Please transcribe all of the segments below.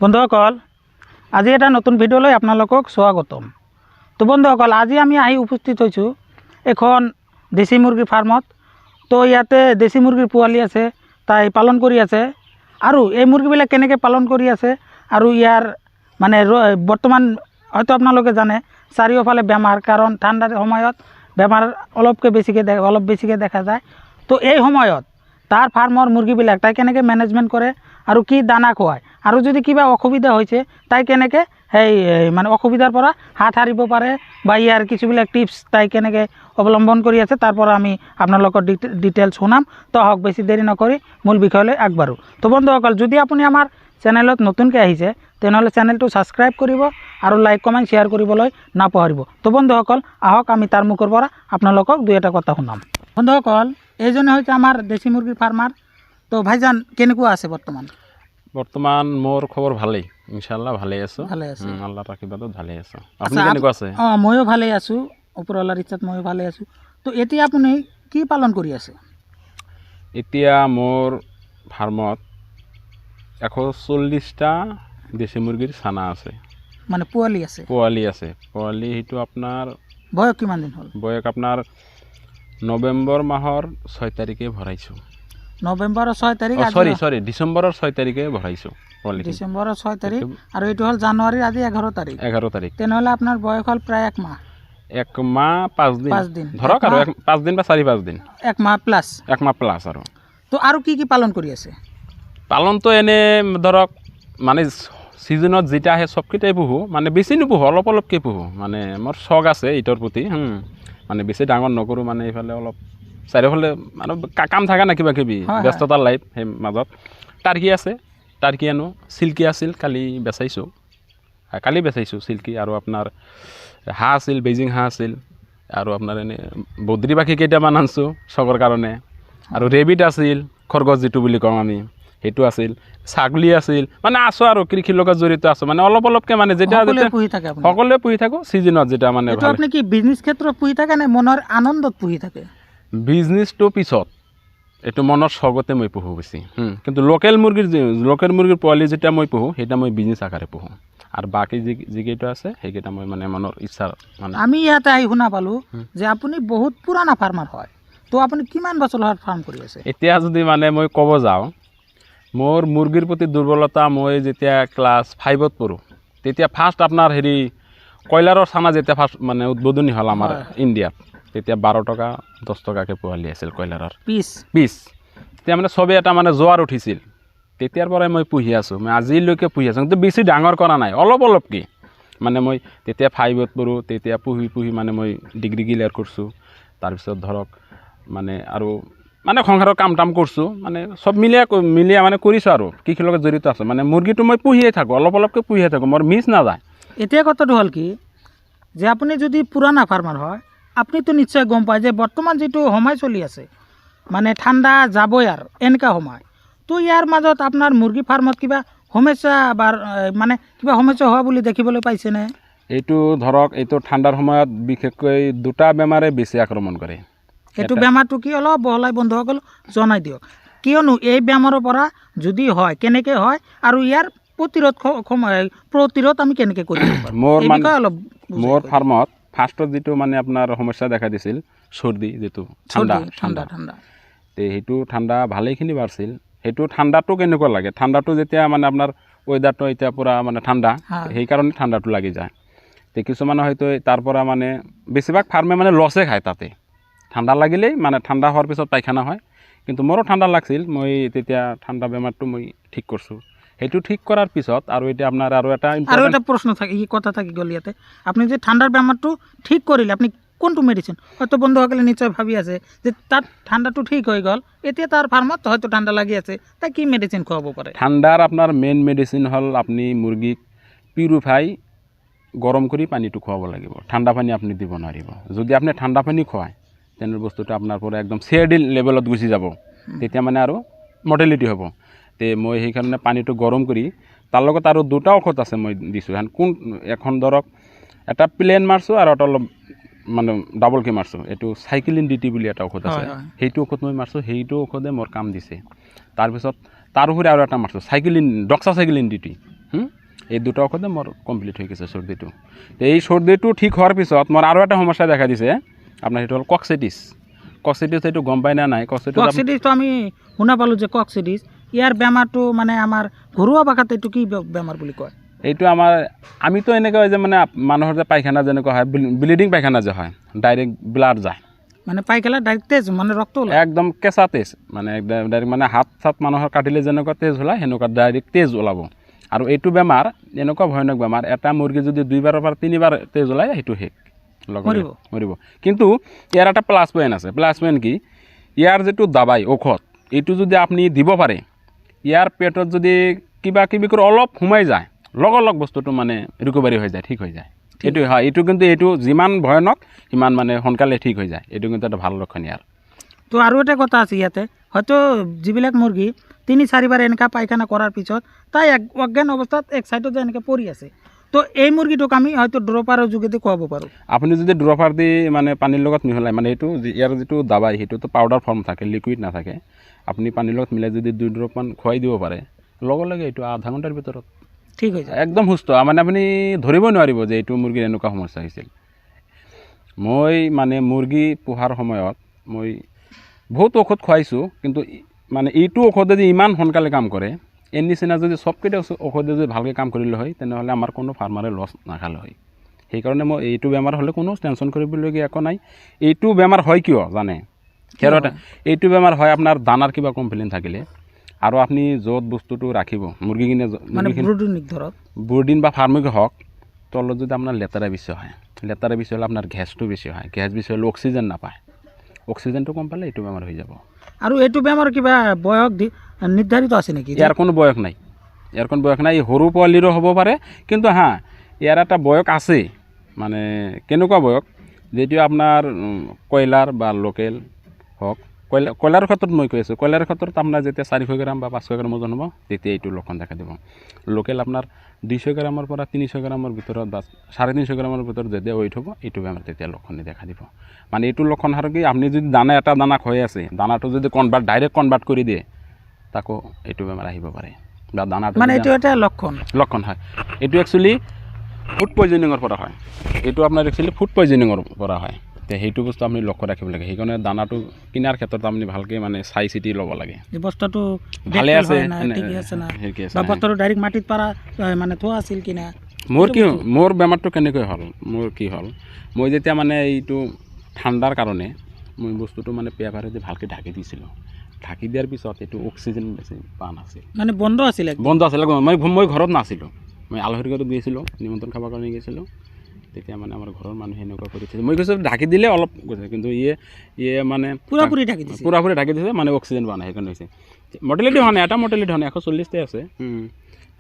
বন্ধুসকল, আজি এটা নতুন ভিডিঅ'লৈ আপোনালোকক স্বাগতম। তো বন্ধুসকল, আজি আমি আহি উপস্থিত হৈছোঁ এখন দেশী মুৰ্গীৰ ফাৰ্মত। তো ইয়াতে দেশী মুৰ্গীৰ পোৱালি আছে, তাই পালন কৰি আছে। আৰু এই মুৰ্গীবিলাক কেনেকৈ পালন কৰি আছে আৰু ইয়াৰ মানে বৰ্তমান হয়তো আপোনালোকে জানে চাৰিওফালে বেমাৰ, কাৰণ ঠাণ্ডাৰ সময়ত বেমাৰ অলপ বেছিকৈ দেখা যায়। তো এই সময়ত তাৰ ফাৰ্মৰ মুৰ্গীবিলাক তাই কেনেকৈ মেনেজমেণ্ট কৰে আৰু কি দানা খুৱায়, আৰু যদি কিবা অসুবিধা হৈছে তাই কেনেকৈ সেই মানে অসুবিধাৰ পৰা হাত সাৰিব পাৰে বা ইয়াৰ কিছুবিলাক টিপছ তাই কেনেকৈ অৱলম্বন কৰি আছে, তাৰ পৰা আমি আপোনালোকৰ ডিটেইলছ শুনাম। তো আহক বেছি দেৰি নকৰি মূল বিষয়লৈ আগবাঢ়োঁ। তো বন্ধুসকল, যদি আপুনি আমাৰ চেনেলত নতুনকৈ আহিছে তেনেহ'লে চেনেলটো ছাবস্ক্ৰাইব কৰিব আৰু লাইক কমেণ্ট শ্বেয়াৰ কৰিবলৈ নাপাহৰিব। তো বন্ধুসকল, আহক আমি তাৰ মুখৰ পৰা আপোনালোকক দুই এটা কথা শুনাম। বন্ধুসকল, এইজনে হৈছে আমাৰ দেশী মুৰ্গীৰ ফাৰ্মাৰ। তো ভাইজান কেনেকুৱা আছে বৰ্তমান? বৰ্তমান মোৰ খবৰ ভালেই, ইনশাআল্লাহ ভালেই আছোঁ। আল্লাহৰ আশীৰ্বাদত ভালেই আছোঁ। আপুনি কেনেকুৱা আছে? ময়ো ভালেই আছোঁ, ওপৰৱালাৰ ইচ্ছাত ময়ো ভালেই আছোঁ। তো এতিয়া আপুনি কি পালন কৰি আছে? এতিয়া মোৰ ফাৰ্মত 140টা দেশী মুৰ্গীৰ চানা আছে, মানে পোৱালি আছে। পোৱালি সেইটো আপোনাৰ বয়স কিমান দিন হ'ল? বয়স আপোনাৰ নৱেম্বৰ মাহৰ 6 তাৰিখে ভৰাইছোঁ। নৱেম্বৰৰ 6 তাৰিখ? ডিচেম্বৰৰ 6 তাৰিখে ভৰাইছোঁ পোৱালি। ডিচেম্বৰৰ 6 তাৰিখ আৰু এইটো হ'ল জানুৱাৰীৰ আজি 11 তাৰিখ। তেনেহ'লে আপোনাৰ বয়স হ'ল প্ৰায় 1 মাহ। 1 মাহ 5 দিন ধৰক, আৰু 5 দিন বা 4-5 দিন, 1 মাহ প্লাছ। আৰু তো আৰু কি পালন কৰি আছে? পালনটো এনে ধৰক মানে ছিজনত যেটা আহে চবকেইটাই পুহোঁ, মানে বেছি নোপোহোঁ, অলপকৈ পুহোঁ। মানে মোৰ চখ আছে এইটোৰ প্ৰতি, মানে বেছি ডাঙৰ নকৰোঁ। মানে এইফালে অলপ চাৰিওফালে মানে কাম থাকে না, কিবা কিবি ব্যস্ততাৰ লাইফ, সেই মাজত টাৰ্কি আছে, টাৰ্কি আনো। চিল্কি আছিল, কালি বেচাইছোঁ চিল্কি। আৰু আপোনাৰ হাঁহ আছিল, বেইজিং হাঁহ আছিল, আৰু আপোনাৰ এনে বদ্ৰী পাখি কেইটামান আনিছোঁ চবৰ কাৰণে। আৰু ৰেবিট আছিল, খৰগছ যিটো বুলি কওঁ আমি, সেইটো আছিল। ছাগলী আছিল, মানে আছোঁ আৰু কৃষিৰ লগত জড়িত আছোঁ। মানে অলপকৈ মানে যেতিয়া সকলোৱে পুহি থাকোঁ ছিজনত, যেটা মানে আপুনি কি বিজনেছ ক্ষেত্ৰত পুহি থাকে নে মনৰ আনন্দত পুহি থাকে? বিজনেছটো পিছত, এইটো মনৰ চখতে মই পুহোঁ বেছি। কিন্তু লোকেল মুৰ্গীৰ পোৱালি যেতিয়া মই পুহোঁ, সেইটা মই বিজনেছ আকাৰে পুহোঁ। আৰু বাকী যিকেইটা আছে সেইকেইটা মই মানে মনৰ ইচ্ছা। মানে আমি ইয়াতে আহি শুনা পালোঁ যে আপুনি বহুত পুৰণা ফাৰ্মাৰ হয়। তো আপুনি কিমান বছৰ ফাৰ্ম কৰি আছে? এতিয়া যদি মানে মই ক'ব যাওঁ, মোৰ মুৰ্গীৰ প্ৰতি দুৰ্বলতা, মই যেতিয়া ক্লাছ 5ত পঢ়োঁ তেতিয়া ফাৰ্ষ্ট আপোনাৰ কয়লাৰৰ চানা যেতিয়া ফাৰ্ষ্ট মানে উদ্বোধনী হ'ল আমাৰ ইণ্ডিয়াত, তেতিয়া 12 টকা 10 টকাকৈ পোৱালি আছিল কয়লাৰৰ পিচ। তেতিয়া মানে চবেই এটা মানে জোৱাৰ উঠিছিল। তেতিয়াৰ পৰাই মই পুহি আছোঁ, মই আজিলৈকে পুহি আছোঁ, কিন্তু বেছি ডাঙৰ কৰা নাই, অলপকৈ। মানে মই তেতিয়া 5ত পঢ়োঁ, তেতিয়া পুহি মানে মই ডিগ্ৰী ক্লিয়াৰ কৰিছোঁ। তাৰপিছত ধৰক মানে আৰু মানে সংসাৰৰ কাম কৰিছোঁ, মানে চব মিলিয়ে মানে কৰিছোঁ আৰু কৃষিৰ লগত জড়িত আছোঁ। মানে মুৰ্গীটো মই পুহিয়ে থাকোঁ, অলপকৈ পুহিয়ে থাকোঁ, মোৰ মিছ নাযায়। এতিয়া কথাটো হ'ল কি, যে আপুনি যদি পুৰণা ফাৰ্মাৰ হয়, আপুনিতো নিশ্চয় গম পায় যে বৰ্তমান যিটো সময় চলি আছে, মানে ঠাণ্ডা যাবই আৰু এনেকুৱা সময়। তো ইয়াৰ মাজত আপোনাৰ মুৰ্গী ফাৰ্মত কিবা সমস্যা বা মানে কিবা সমস্যা হোৱা বুলি দেখিবলৈ পাইছেনে? এইটো ধৰক, এইটো ঠাণ্ডাৰ সময়ত বিশেষকৈ 2টা বেমাৰে বেছি আক্ৰমণ কৰে। এইটো বেমাৰটো কি অলপ বহলাই বন্ধুসকল জনাই দিয়ক, কিয়নো এই বেমাৰৰ পৰা যদি হয় কেনেকৈ হয় আৰু ইয়াৰ প্ৰতিৰোধ আমি কেনেকৈ কৰিব পাৰোঁ? মোৰ ফাৰ্মত ফাৰ্ষ্টত যিটো মানে আপোনাৰ সমস্যা দেখা দিছিল, চৰ্দি, যিটো ঠাণ্ডা, সেইটো ঠাণ্ডা ভালেখিনি বাঢ়ছিল। সেইটো ঠাণ্ডাটো কেনেকুৱা লাগে, ঠাণ্ডাটো যেতিয়া মানে আপোনাৰ ৱেডাৰটো এতিয়া পূৰা মানে ঠাণ্ডা, সেইকাৰণে ঠাণ্ডাটো লাগি যায়। তো কিছুমানে হয়তো তাৰ পৰা মানে বেছিভাগ ফাৰ্মে মানে লছে খায় তাতে। ঠাণ্ডা লাগিলেই মানে ঠাণ্ডা হোৱাৰ পিছত পায়খানা হয়। কিন্তু মোৰো ঠাণ্ডা লাগছিল, মই তেতিয়া ঠাণ্ডা বেমাৰটো মই ঠিক কৰিছোঁ। সেইটো ঠিক কৰাৰ পিছত আৰু এতিয়া আপোনাৰ আৰু এটা প্ৰশ্ন কথা থাকি গ'ল ইয়াতে, আপুনি যে ঠাণ্ডাৰ বেমাৰটো ঠিক কৰিলে, আপুনি কোনটো মেডিচিন? হয়তো বন্ধুসকলে নিশ্চয় ভাবি আছে যে তাত ঠাণ্ডাটো ঠিক হৈ গ'ল, এতিয়া তাৰ ফাৰ্মত হয়তো ঠাণ্ডা লাগি আছে, তাই কি মেডিচিন খুৱাব পাৰে? ঠাণ্ডাৰ আপোনাৰ মেইন মেডিচিন হ'ল, আপুনি মুৰ্গীক পিউৰিফাই গৰম কৰি পানীটো খুৱাব লাগিব। ঠাণ্ডা পানী আপুনি দিব নোৱাৰিব। যদি আপুনি ঠাণ্ডা পানী খুৱায়, তেনে বস্তুটো আপোনাৰ পৰা একদম CRD লেভেলত গুচি যাব, তেতিয়া মানে আৰু মৰ্টেলিটি হ'ব। তে মই সেইকাৰণে পানীটো গৰম কৰি, তাৰ লগত আৰু 2টা ঔষধ আছে মই দিছোঁ। এখন ধৰক এটা প্লেন মাৰছোঁ আৰু এটা অলপ মানে ডাবলকৈ মাৰছোঁ। এইটো চাইক্লিন DT বুলি এটা ঔষধ আছে, সেইটো ঔষধ মই মাৰছোঁ। সেইটো ঔষধে মোৰ কাম দিছে। তাৰপিছত তাৰ উপৰি আৰু এটা মাৰছোঁ, ডক্সাচাইক্লিন DT। এই দুটা ঔষধে মোৰ কমপ্লিট হৈ গৈছে চৰ্দিটো। এই চৰ্দিটো ঠিক হোৱাৰ পিছত মোৰ আৰু এটা সমস্যা দেখা দিছে, আপোনাৰ সেইটো হ'ল কক্সিটিছ। কক্সিটিছ এইটো গম পাই না নাই? কক্সিটিছটো আমি শুনা পালোঁ যে কক্সিটিছ, ইয়াৰ বেমাৰটো মানে আমাৰ ঘৰুৱা ভাষাত এইটো কি বেমাৰ বুলি কয়? এইটো আমাৰ আমিতো এনেকৈ হয় যে মানে মানুহৰ যে পায়খানা যেনেকুৱা হয়, ব্লিডিং পায়খানা যে হয়, ডাইৰেক্ট ব্লাড যায়, মানে পায়খানা ডাইৰেক্ট তেজ মানে ৰক্ত ওলায়, একদম কেঁচা তেজ, মানে ডাইৰেক্ট মানে হাত চাত মানুহৰ কাটিলে যেনেকুৱা তেজ ওলায় সেনেকুৱা ডাইৰেক্ট তেজ ওলাব। আৰু এইটো বেমাৰ এনেকুৱা ভয়ানক বেমাৰ, এটা মুৰ্গী যদি 2বাৰৰ পৰা 3বাৰ তেজ ওলায় সেইটো শেষ, মৰিব। কিন্তু ইয়াৰ এটা প্লাছ পইণ্ট আছে। প্লাছ পইণ্ট কি? ইয়াৰ যিটো দাবাই ঔষধ, এইটো যদি আপুনি দিব পাৰে, ইয়াৰ পেটত যদি কিবা কিবি কৰি অলপ সোমাই যায়, লগ বস্তুটো মানে ৰিকভাৰী হৈ যায়, ঠিক হৈ যায়। এইটো হয়, এইটো কিন্তু এইটো যিমান ভয়ানক সিমান মানে সোনকালে ঠিক হৈ যায়। এইটো কিন্তু এটা ভাল লক্ষণ ইয়াৰ। তো আৰু এটা কথা আছে ইয়াতে, হয়তো যিবিলাক মুৰ্গী 3-4বাৰ এনেকুৱা পায়খানা কৰাৰ পিছত তাই অজ্ঞান অৱস্থাত এক চাইডতে এনেকৈ পৰি আছে, তো এই মুৰ্গীটোক আমি হয়তো ড্ৰপাৰৰ যোগেদি খুৱাব পাৰোঁ। আপুনি যদি ড্ৰপাৰ দি মানে পানীৰ লগত মিহলাই, মানে এইটো ইয়াৰ যিটো দাবাই সেইটোতো পাউডাৰ ফৰ্ম থাকে, লিকুইড নাথাকে, আপুনি পানীৰ লগত মিলাই যদি 2 ড্ৰপমান খুৱাই দিব পাৰে, লগে এইটো আধা ঘণ্টাৰ ভিতৰত ঠিক হৈ যায়, একদম সুস্থ। মানে আপুনি ধৰিব নোৱাৰিব যে এইটো মুৰ্গীৰ এনেকুৱা সমস্যা হৈছিল। মই মানে মুৰ্গী পোহাৰ সময়ত মই বহুত ঔষধ খুৱাইছোঁ, কিন্তু মানে এইটো ঔষধে যদি ইমান সোনকালে কাম কৰে, এই নিচিনা যদি চবকেইটা ঔষধে যদি ভালকৈ কাম কৰিলে হয়, তেনেহ'লে আমাৰ কোনো ফাৰ্মাৰে লছ নাখালে হয়। সেইকাৰণে মই এইটো বেমাৰ হ'লে কোনো টেনশ্যন কৰিবলগীয়া একো নাই। এইটো বেমাৰ হয় কিয় জানে? সেইকাৰণে এইটো বেমাৰ হয় আপোনাৰ দানাৰ কিবা কমপ্লেইন থাকিলে, আৰু আপুনি য'ত বস্তুটো ৰাখিব মুৰ্গীখিনি, মানে ধৰক বৰ্ডিন বা ফাৰ্মিং হওক, তলত যদি আপোনাৰ লেতেৰা বেছি হয়, লেতেৰা বেছি হ'লে আপোনাৰ গেছটো বেছি হয়, গেছ বেছি হ'লে অক্সিজেন নাপায়, অক্সিজেনটো কম পালে এইটো বেমাৰ হৈ যাব। আৰু এইটো বেমাৰ কিবা বয়স নিৰ্ধাৰিত আছে নেকি? ইয়াৰ কোনো বয়স নাই, ইয়াৰ কোনো বয়স নাই। সৰু পোৱালিৰো হ'ব পাৰে, কিন্তু ইয়াৰ এটা বয়স আছে। মানে কেনেকুৱা বয়স? যিটো আপোনাৰ কয়লাৰ বা লোকেল হওক, কয়লাৰৰ ক্ষেত্ৰত মই কৈ আছোঁ, কয়লাৰৰ ক্ষেত্ৰত আপোনাৰ যেতিয়া 400 গ্ৰাম বা 500 গ্ৰাম ওজন হ'ব, তেতিয়া এইটো লক্ষণ দেখা দিব। লোকেল আপোনাৰ 200 গ্ৰামৰ পৰা 300 গ্ৰামৰ ভিতৰত বা 350 গ্ৰামৰ ভিতৰত যেতিয়া ৱেইট হ'ব, এইটো বেমাৰ তেতিয়া লক্ষণে দেখা দিব। মানে এইটো লক্ষণ আৰু কি, আপুনি যদি এটা দানা খুৱাই আছে, দানাটো যদি ডাইৰেক্ট কনভাৰ্ট কৰি দিয়ে, তাকো এইটো বেমাৰ আহিব পাৰে। বা দানাটো মানে এইটো এটা লক্ষণ হয়। এইটো একচুৱেলি ফুড পয়জনিঙৰ পৰা হয়, এইটো আপোনাৰ একচুৱেলি ফুড পয়জনিঙৰ পৰা হয়। সেইটো বস্তু আপুনি লক্ষ্য ৰাখিব লাগে। সেইকাৰণে দানাটো কিনাৰ ক্ষেত্ৰত আপুনি ভালকৈ মানে চাই চিতি ল'ব লাগে, বস্তুটো ভালে আছে বা বস্তুটো ডাইৰেক্ট মাটিত পাৰা মানে থোৱা আছিল কিনা। মোৰ বেমাৰটো কেনেকৈ হ'ল, মোৰ কি হ'ল, মই যেতিয়া মানে এইটো ঠাণ্ডাৰ কাৰণে মই বস্তুটো মানে পেপাৰেদি ভালকৈ ঢাকি দিছিলোঁ। ঢাকি দিয়াৰ পিছত এইটো অক্সিজেন বেছি পোৱা নাছিল, মানে বন্ধ আছিল। মই ঘৰত নাছিলোঁ, মই আলহীৰ ঘৰত গৈছিলোঁ, নিমন্ত্ৰণ খাবৰ কাৰণে গৈছিলোঁ। তেতিয়া মানে আমাৰ ঘৰৰ মানুহে এনেকুৱা কৰি দিছে, মই কৈছোঁ ঢাকি দিলে অলপ গৈছে, কিন্তু ইয়ে মানে পুৰাপুৰি ঢাকি দিছে, মানে অক্সিজেন পোৱা নাই। সেইকাৰণে হৈছে মৰ্টেলিটি হোৱা নাই, এটা মৰ্টেলিটি হোৱা নাই, 140তে আছে।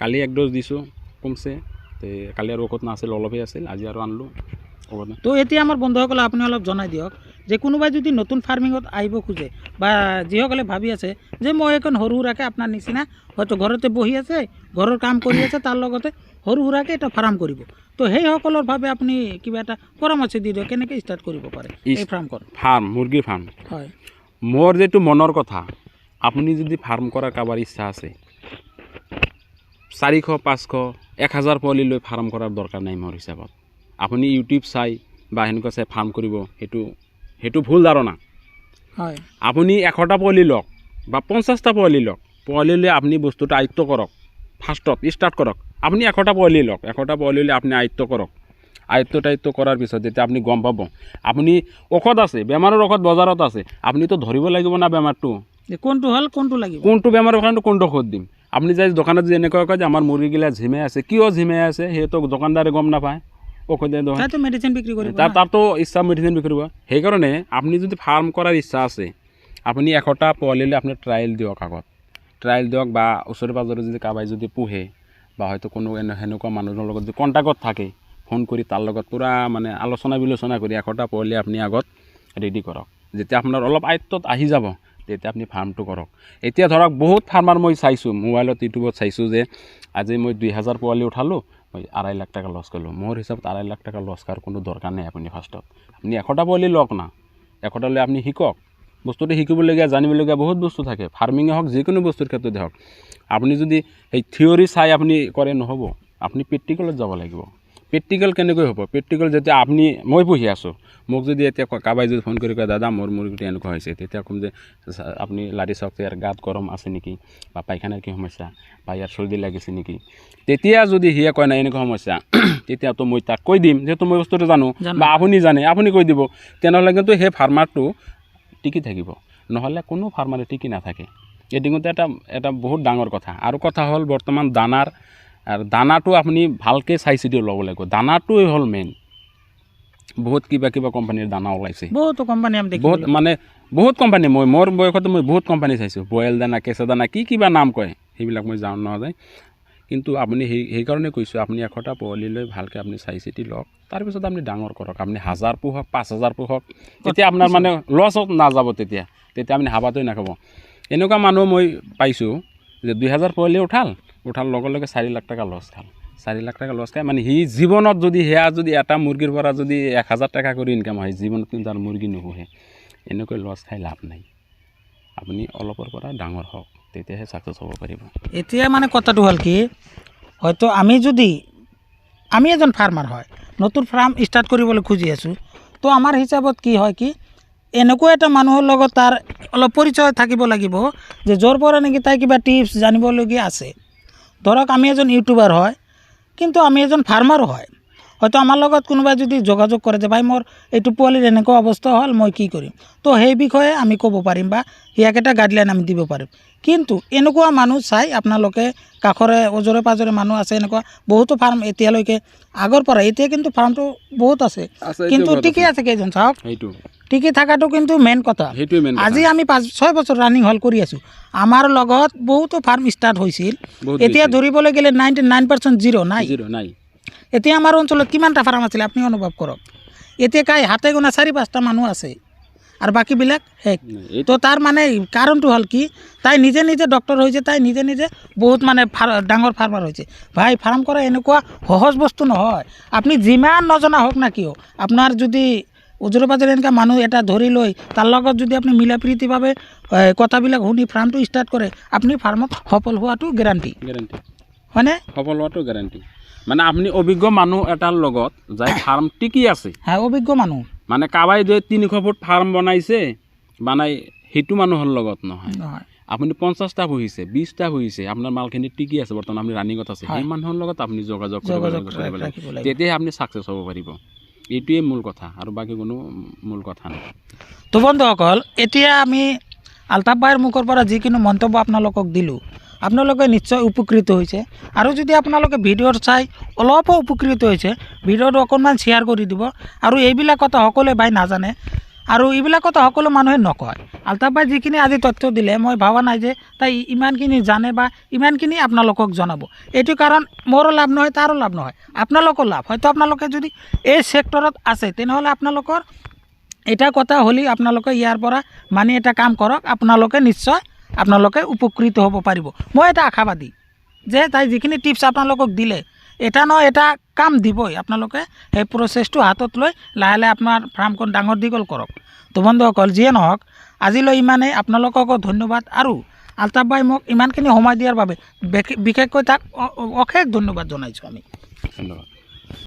কালি 1 ড'জ দিছোঁ, কমছে। কালি আৰু ঔষধ নাছিল, অলপহে আছিল, আজি আৰু আনিলোঁ ঔষধ। তো এতিয়া আমাৰ বন্ধুসকলে আপুনি অলপ জনাই দিয়ক যে কোনোবাই যদি নতুন ফাৰ্মিঙত আহিব খোজে, বা যিসকলে ভাবি আছে যে মই এখন সৰু সুৰাকৈ আপোনাৰ নিচিনা হয়তো ঘৰতে বহি আছে, ঘৰৰ কাম কৰি আছে, তাৰ লগতে সৰু সুৰাকৈ এটা ফাৰ্ম কৰিব, তো সেইসকলৰ বাবে আপুনি কিবা এটা পৰামৰ্শ দি দিয়ক, কেনেকৈ ষ্টাৰ্ট কৰিব পাৰে এই ফাৰ্ম, মুৰ্গীৰ ফাৰ্ম। হয়, মোৰ যিটো মনৰ কথা, আপুনি যদি ফাৰ্ম কৰাৰ কাৰোবাৰ ইচ্ছা আছে, 400, 500, 1000 পোৱালি লৈ ফাৰ্ম কৰাৰ দৰকাৰ নাই মোৰ হিচাপত। আপুনি ইউটিউব চাই বা সেনেকুৱা চাই ফাৰ্ম কৰিব, সেইটো ভুল ধাৰণা। হয়, আপুনি 100টা পোৱালি লওক বা 50টা পোৱালি লওক, পোৱালি লৈ আপুনি বস্তুটো আয়ত্ব কৰক, ফাৰ্ষ্টত ষ্টাৰ্ট কৰক। আপুনি 100টা পোৱালি লওক, 100টা পোৱালি লৈ আপুনি আয়ত্ব কৰক। আয়ত্ব কৰাৰ পিছত যেতিয়া আপুনি গম পাব, আপুনি ঔষধ আছে, বেমাৰৰ ঔষধ বজাৰত আছে, আপুনিতো ধৰিব লাগিব না বেমাৰটো কোনটো হ'ল, কোনটো লাগিব, কোনটো বেমাৰৰ কাৰণে কোনটো ঔষধ দিম। আপুনি যাই দোকানত যে এনেকুৱা কয় যে আমাৰ মুৰ্গীগিলা ঝিমাই আছে, কিয় ঝিমাই আছে, সিহঁতক দোকানদাৰে গম নাপায়, ঔষধে মেডিচিন বিক্ৰী কৰিব, তাতো ইচ্ছা মেডিচিন বিক্ৰী কৰিব। সেইকাৰণে আপুনি যদি ফাৰ্ম কৰাৰ ইচ্ছা আছে, আপুনি 100টা পোৱালি লৈ আপুনি ট্ৰায়েল দিয়ক, আগত ট্ৰায়েল দিয়ক, বা ওচৰে পাঁজৰে যদি কাৰোবাই যদি পোহে, বা হয়তো কোনো সেনেকুৱা মানুহৰ লগত যদি কণ্টেক্টত থাকে, ফোন কৰি তাৰ লগত পূৰা মানে আলোচনা বিলোচনা কৰি 100টা পোৱালি আপুনি আগত ৰেডি কৰক। যেতিয়া আপোনাৰ অলপ আয়ত্বত আহি যাব, তেতিয়া আপুনি ফাৰ্মটো কৰক। এতিয়া ধৰক বহুত ফাৰ্মাৰ মই চাইছোঁ, মোবাইলত ইউটিউবত চাইছোঁ যে আজি মই 2000 পোৱালি উঠালোঁ, মই 2.5 লাখ টকা লছ কৰিলোঁ। মোৰ হিচাপত 2.5 লাখ টকা লছ কৰাৰ কোনো দৰকাৰ নাই। আপুনি ফাৰ্ষ্টত আপুনি 100টা পোৱালি লওক না, 100টা লৈ আপুনি শিকক, বস্তুটো শিকিবলগীয়া জানিবলগীয়া বহুত বস্তু থাকে, ফাৰ্মিঙে হওক যিকোনো বস্তুৰ ক্ষেত্ৰতে হওক। আপুনি যদি সেই থিয়ৰী চাই আপুনি কৰে নহ'ব, আপুনি প্ৰেক্টিকেলত যাব লাগিব। প্ৰেক্টিকেল কেনেকৈ হ'ব? প্ৰেক্টিকেল যেতিয়া আপুনি মই পুহি আছোঁ, মোক যদি এতিয়া কাৰোবাই যদি ফোন কৰি কয় দাদা মোৰ মুৰ্গীটো এনেকুৱা হৈছে, তেতিয়া ক'ম যে আপুনি লাৰি চাওক ইয়াৰ গাত গৰম আছে নেকি, বা পায়খানাৰ কি সমস্যা, বা ইয়াৰ চৰ্দি লাগিছে নেকি। তেতিয়া যদি সিয়ে কয় নাই এনেকুৱা সমস্যা, তেতিয়াতো মই তাক কৈ দিম, যিহেতু মই বস্তুটো জানো বা আপুনি জানে, আপুনি কৈ দিব। তেনেহ'লে কিন্তু সেই ফাৰ্মাৰটো টিকি থাকিব, নহ'লে কোনো ফাৰ্মাৰে টিকি নাথাকে। এইটো কিন্তু এটা বহুত ডাঙৰ কথা। আৰু কথা হ'ল বৰ্তমান দানাৰ, আৰু দানাটো আপুনি ভালকৈ চাই চিতি ল'ব লাগিব। দানাটোৱে হ'ল মেইন। বহুত কিবা কোম্পানীৰ দানা ওলাইছে, বহুতো কোম্পানী আমি বহুত মানে বহুত কোম্পানী, মোৰ বয়সতো মই বহুত কোম্পানী চাইছোঁ। বইল দানা, কেঁচা দানা, কিবা নাম কয়, সেইবিলাক মই নাযায়। কিন্তু আপুনি সেইকাৰণে কৈছোঁ, আপুনি 100টা পোৱালি লৈ ভালকৈ আপুনি চাই চিতি লওক, তাৰপিছত আপুনি ডাঙৰ কৰক। আপুনি 1000 পোহক, 5000 পোহক, তেতিয়া আপোনাৰ মানে লছত নাযাব। তেতিয়া আপুনি হাবাটোৱে নাখাব। এনেকুৱা মানুহ মই পাইছোঁ যে 2000 পোৱালি উঠাল লগে লগে 4 লাখ টকা লছ খাল। 4 লাখ টকা লছ খায় মানে সি জীৱনত যদি এটা মুৰ্গীৰ পৰা যদি 1000 টকা কৰি ইনকাম হয়, জীৱনত কিন্তু তাৰ মুৰ্গী নোপোহে। এনেকৈ লছ খাই লাভ নাই। আপুনি অলপৰ পৰা ডাঙৰ হওক, তেতিয়াহে ছাকচেছ হ'ব পাৰিব। এতিয়া মানে কথাটো হ'ল কি, হয়তো আমি এজন ফাৰ্মাৰ হয়, নতুন ফাৰ্ম ষ্টাৰ্ট কৰিবলৈ খুজি আছোঁ, তো আমাৰ হিচাপত কি হয় কি, এনেকুৱা এটা মানুহৰ লগত তাৰ অলপ পৰিচয় থাকিব লাগিব, যে য'ৰ পৰা নেকি তাই কিবা টিপছ জানিবলগীয়া আছে। ধৰক আমি এজন ইউটিউবাৰ হয়, কিন্তু আমি এজন ফাৰ্মাৰো হয়। হয়তো আমাৰ লগত কোনোবাই যদি যোগাযোগ কৰে যে ভাই মোৰ এইটো পোৱালিৰ এনেকুৱা অৱস্থা হ'ল, মই কি কৰিম, তো সেই বিষয়ে আমি ক'ব পাৰিম বা ইয়াক এটা গাইডলাইন আমি দিব পাৰিম। কিন্তু এনেকুৱা মানুহ চাই আপোনালোকে কাষৰে ওজৰে পাজৰে মানুহ আছে, এনেকুৱা বহুতো ফাৰ্ম এতিয়ালৈকে আগৰ পৰা, এতিয়া কিন্তু ফাৰ্মটো বহুত আছে, কিন্তু ঠিকে আছে কেইজন চাওক, টিকি থকাটো কিন্তু মেইন কথা। আজি আমি 5-6 বছৰ ৰানিং হল কৰি আছোঁ। আমাৰ লগত বহুতো ফাৰ্ম ষ্টাৰ্ট হৈছিল, এতিয়া ধৰিবলৈ গ'লে 99% জিৰ' নাই। এতিয়া আমাৰ অঞ্চলত কিমানটা ফাৰ্ম আছিলে আপুনি অনুভৱ কৰক। এতিয়া হাতে গণা 4-5টা মানুহ আছে, আৰু বাকীবিলাক শেষ। তো তাৰ মানে কাৰণটো হ'ল কি, তাই নিজে ডক্টৰ হৈছে, তাই নিজে বহুত মানে ডাঙৰ ফাৰ্মাৰ হৈছে। ভাই ফাৰ্ম কৰা এনেকুৱা সহজ বস্তু নহয়। আপুনি যিমান নজনা হওক না কিয়, আপোনাৰ যদি ওজৰে পাজৰে এনেকুৱা মানুহ এটা ধৰি লৈ তাৰ লগত যদি আপুনি মিলা প্ৰীতিভাৱে কথাবিলাক শুনি ফাৰ্মটো ষ্টাৰ্ট কৰে, আপুনি ফাৰ্মত সফল হোৱাটো গেৰাণ্টি হয়নে? সফল হোৱাটো গেৰাণ্টি। মানে আপুনি অভিজ্ঞ মানুহ এটাৰ লগত যাই ফাৰ্ম টিকি আছে, হ্যাঁ অভিজ্ঞ মানুহ, মানে কাবাই যে 300 ফুট ফাৰ্ম বনাইছে, সেইটো মানুহৰ লগত নহয়। আপুনি 50টা পুহিছে, 20টা পুহিছে, আপোনাৰ মালখিনি টিকি আছে, বৰ্তমান আপুনি ৰানিঙত আছে, সেই মানুহৰ লগত আপুনি যোগাযোগ কৰিব লাগিব, তেতিয়াহে আপুনি ছাকচেছ হ'ব পাৰিব। এইটোৱে মূল কথা, আৰু বাকী কোনো মূল কথা নাই। তো বন্ধুসকল, এতিয়া আমি আলতাফ ভাইৰ মুখৰ পৰা যিকোনো মন্তব্য আপোনালোকক দিলোঁ, আপোনালোকে নিশ্চয় উপকৃত হৈছে। আৰু যদি আপোনালোকে ভিডিঅ'ত চাই অলপো উপকৃত হৈছে, ভিডিঅ'টো অকণমান শ্বেয়াৰ কৰি দিব। আৰু এইবিলাক কথা সকলোৱে ভাই নাজানে, আৰু এইবিলাক কথা সকলো মানুহে নকয়। আলতাফ ভাই যিখিনি আজি তথ্য দিলে, মই ভবা নাই যে তাই ইমানখিনি জানে বা ইমানখিনি আপোনালোকক জনাব। এইটো কাৰণ মোৰো লাভ নহয়, তাৰো লাভ নহয়, আপোনালোকৰ লাভ। হয়তো আপোনালোকে যদি এই ছেক্টৰত আছে, তেনেহ'লে আপোনালোকৰ এটা কথা হ'লে আপোনালোকে ইয়াৰ পৰা মানে এটা কাম কৰক, আপোনালোকে নিশ্চয় উপকৃত হ'ব পাৰিব। মই এটা আশাবাদী যে তাই যিখিনি টিপছ আপোনালোকক দিলে, এটা নহয় এটা কাম দিবই। আপোনালোকে সেই প্ৰচেছটো হাতত লৈ লাহে লাহে আপোনাৰ ফাৰ্মখন ডাঙৰ দীঘল কৰক। তো বন্ধুসকল, যিয়ে নহওক আজিলৈ ইমানেই। আপোনালোককো ধন্যবাদ, আৰু আলতাফ ভাই মোক ইমানখিনি সময় দিয়াৰ বাবে বিশেষকৈ তাক অশেষ ধন্যবাদ জনাইছোঁ আমি। ধন্যবাদ।